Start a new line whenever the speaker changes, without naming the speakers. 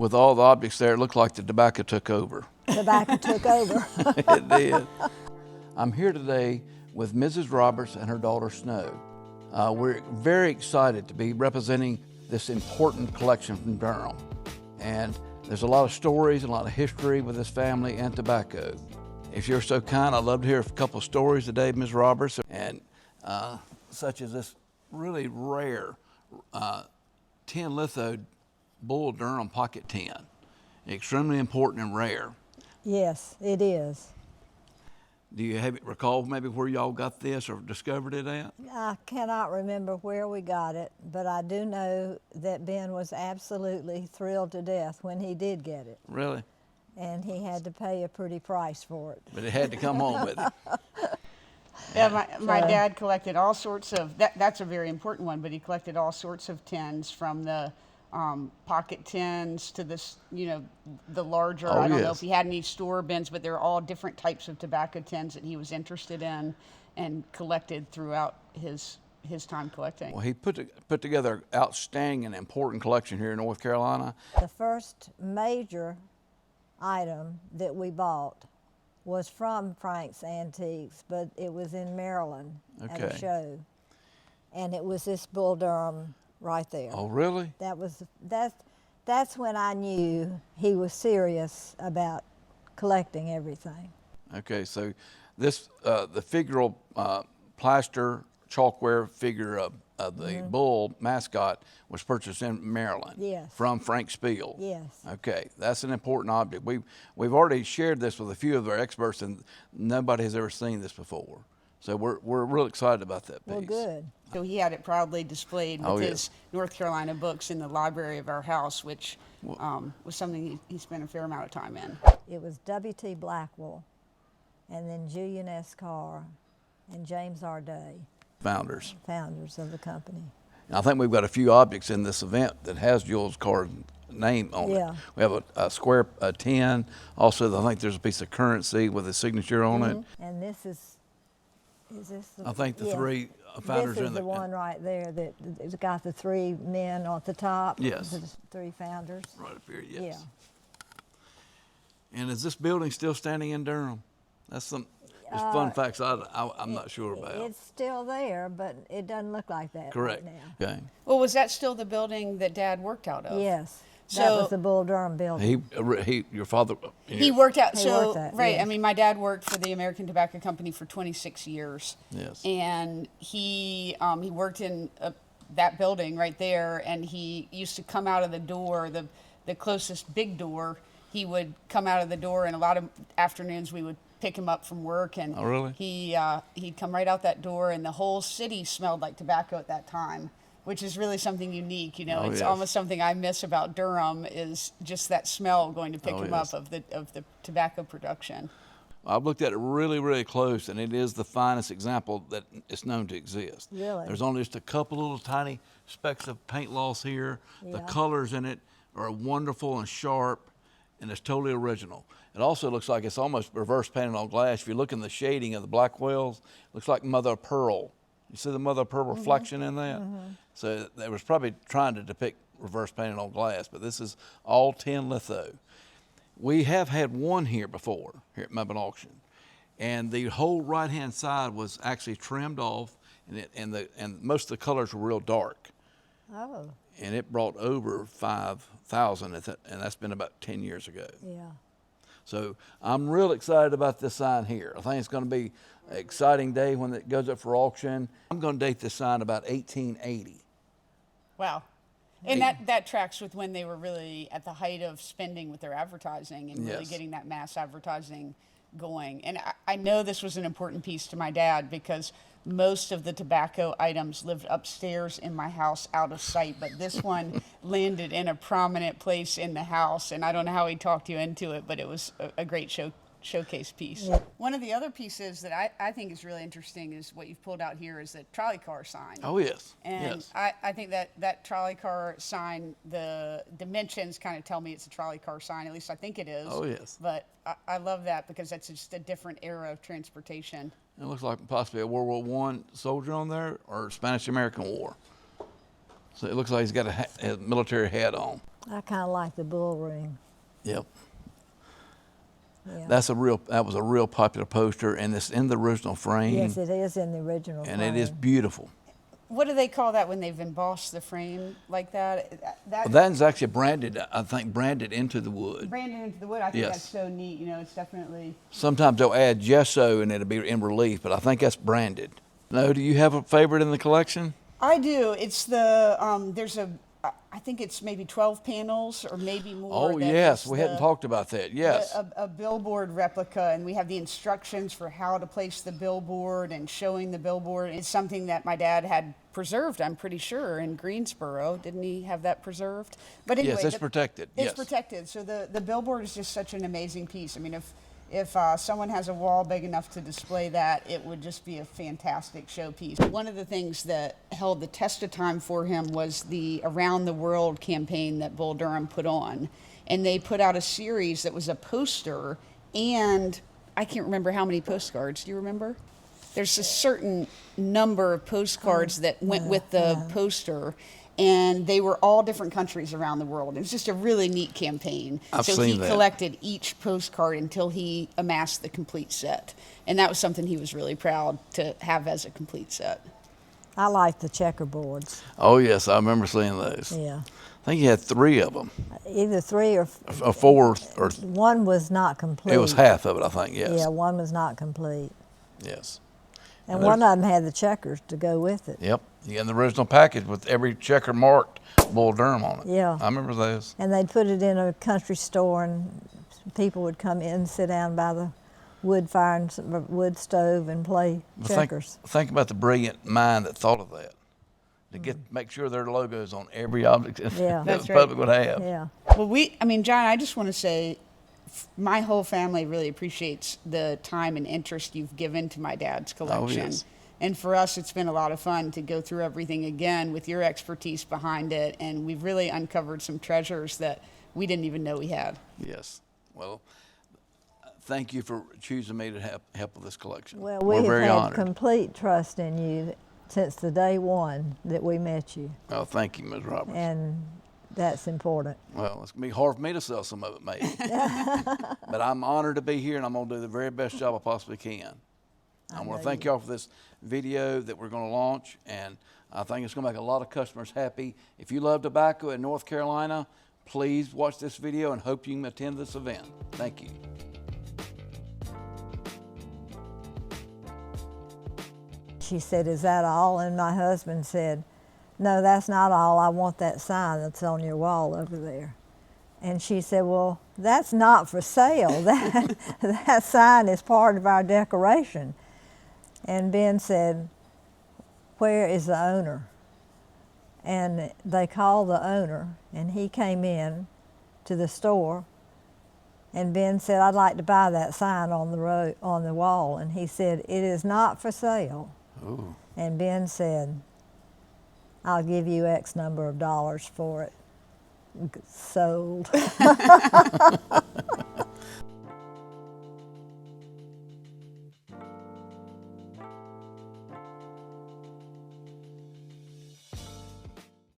With all the objects there, it looked like the tobacco took over.
Tobacco took over.
It did. I'm here today with Mrs. Roberts and her daughter Snow. We're very excited to be representing this important collection from Durham. And there's a lot of stories and a lot of history with this family and tobacco. If you're so kind, I'd love to hear a couple of stories today, Ms. Roberts, and such as this really rare tin litho Bull Durham pocket tin. Extremely important and rare.
Yes, it is.
Do you recall maybe where y'all got this or discovered it at?
I cannot remember where we got it, but I do know that Ben was absolutely thrilled to death when he did get it.
Really?
And he had to pay a pretty price for it.
But it had to come home with it.
Yeah, my dad collected all sorts of, that's a very important one, but he collected all sorts of tins from the pocket tins to this, the larger, I don't know if he had any store bins, but they're all different types of tobacco tins that he was interested in and collected throughout his time collecting.
Well, he put together an outstanding and important collection here in North Carolina.
The first major item that we bought was from Frank's Antiques, but it was in Maryland at a show. And it was this Bull Durham right there.
Oh, really?
That's when I knew he was serious about collecting everything.
Okay, so this the figural plaster chalkware figure of the bull mascot was purchased in Maryland.
Yes.
From Frank Spiel.
Yes.
Okay, that's an important object. We've already shared this with a few of our experts, and nobody has ever seen this before. So we're real excited about that piece.
Well, good.
So he had it proudly displayed with his North Carolina books in the library of our house, which was something he spent a fair amount of time in.
It was W.T. Blackwell, and then Julian S. Carr, and James R. Day.
Founders
of the company.
And I think we've got a few objects in this event that has Jules Carr's name on it. We have a square tin. Also, I think there's a piece of currency with his signature on it.
And this is this the,
I think the three founders
this is the one right there that it's got the three men on the top.
Yes.
The three founders.
Right up here, yes.
Yeah.
And is this building still standing in Durham? That's some fun facts I'm not sure about.
It's still there, but it doesn't look like that
Correct.
right now.
Okay.
Well, was that still the building that Dad worked out of?
Yes.
So
that was the Bull Durham building.
Your father.
He worked out.
He worked that,
right.
yes.
I mean, my dad worked for the American Tobacco Company for 26 years.
Yes.
And he worked in that building right there, and he used to come out of the door, the closest big door. He would come out of the door, and a lot of afternoons we would pick him up from work, and
oh, really?
He'd come right out that door, and the whole city smelled like tobacco at that time, which is really something unique. It's almost something I miss about Durham is just that smell going to pick him up of the tobacco production.
I've looked at it really, really close, and it is the finest example that it's known to exist.
Really?
There's only just a couple little tiny specks of paint loss here. The colors in it are wonderful and sharp, and it's totally original. It also looks like it's almost reverse painted on glass. If you look in the shading of the black whales, it looks like mother of pearl. You see the mother of pearl reflection in that? So they was probably trying to depict reverse painted on glass, but this is all tin litho. We have had one here before, here at Mebane Auction, and the whole right-hand side was actually trimmed off, and most of the colors were real dark.
Oh.
And it brought over 5,000, and that's been about 10 years ago.
Yeah.
So I'm real excited about this sign here. I think it's going to be an exciting day when it goes up for auction. I'm going to date this sign about 1880.
Wow. And that tracks with when they were really at the height of spending with their advertising and really getting that mass advertising going. And I know this was an important piece to my dad because most of the tobacco items lived upstairs in my house out of sight, but this one landed in a prominent place in the house. And I don't know how he talked you into it, but it was a great showcase piece. Yeah. One of the other pieces that I think is really interesting is what you've pulled out here is the trolley car sign.
Oh, yes.
And
yes.
I think that trolley car sign, the dimensions kind of tell me it's a trolley car sign. At least I think it is.
Oh, yes.
But I love that because that's just a different era of transportation.
It looks like possibly a World War I soldier on there or Spanish-American War. So it looks like he's got a military hat on.
I kind of like the bull ring.
Yep.
Yeah.
That was a real popular poster, and it's in the original frame.
Yes, it is in the original
And
frame.
it is beautiful.
What do they call that when they've embossed the frame like that?
That is actually branded, I think, branded into the wood.
Branded into the wood. I think
Yes.
that's so neat. You know, it's definitely.
Sometimes they'll add gesso and it'll be in relief, but I think that's branded. No, do you have a favorite in the collection?
I do. It's the there's a. I think it's maybe 12 panels or maybe more.
Oh,
that
yes,
is
we hadn't talked about that. Yes.
A billboard replica, and we have the instructions for how to place the billboard and showing the billboard. It's something that my dad had preserved, I'm pretty sure, in Greensboro. Didn't he have that preserved? But anyway,
Yes, it's protected.
It's
Yes.
protected. So the billboard is just such an amazing piece. I mean, if someone has a wall big enough to display that, it would just be a fantastic showpiece. One of the things that held the test of time for him was the Around the World campaign that Bull Durham put on. And they put out a series that was a poster, and I can't remember how many postcards. Do you remember? There's a certain number of postcards that went with the poster, and they were all different countries around the world. It was just a really neat campaign.
I've
so
seen
he
that.
collected each postcard until he amassed the complete set. And that was something he was really proud to have as a complete set.
I like the checkerboards.
Oh, yes, I remember seeing those.
Yeah.
I think he had 3 of them.
Either 3 or
A 4, or
one was not complete.
it was half of it, I think, yes.
Yeah, one was not complete.
Yes.
And
And
one of them had the checkers to go with it.
Yep. You got the original package with every checker marked Bull Durham on it.
Yeah.
I remember those.
And they'd put it in a country store, and people would come in and sit down by the wood fire and wood stove and play
But
checkers.
Think about the brilliant mind that thought of that. To make sure their logo's on every object
Yeah.
that
That's
the
right.
public would have.
Yeah.
Well, John, I just want to say my whole family really appreciates the time and interest you've given to my dad's collection.
yes.
And for us, it's been a lot of fun to go through everything again with your expertise behind it. And we've really uncovered some treasures that we didn't even know we had.
Yes. Well, thank you for choosing me to help with this collection.
Well,
We're
we have
very
had
honored.
complete trust in you since the day one that we met you,
Oh, thank you, Ms. Roberts.
and that's important.
Well, it's going to be hard for me to sell some of it, maybe. But I'm honored to be here, and I'm going to do the very best job I possibly can. I want to thank y'all for this video that we're going to launch, and I think it's going to make a lot of customers happy. If you love tobacco in North Carolina, please watch this video and hope you can attend this event. Thank you.
She said, "Is that all?" And my husband said, "No, that's not all. I want that sign that's on your wall over there." And she said, "Well, that's not for sale. That sign is part of our decoration." And Ben said, "Where is the owner?" And they called the owner, and he came in to the store. And Ben said, "I'd like to buy that sign on the wall." And he said, "It is not for sale."
Ooh.
And Ben said, "I'll give you X number of dollars for it." Sold.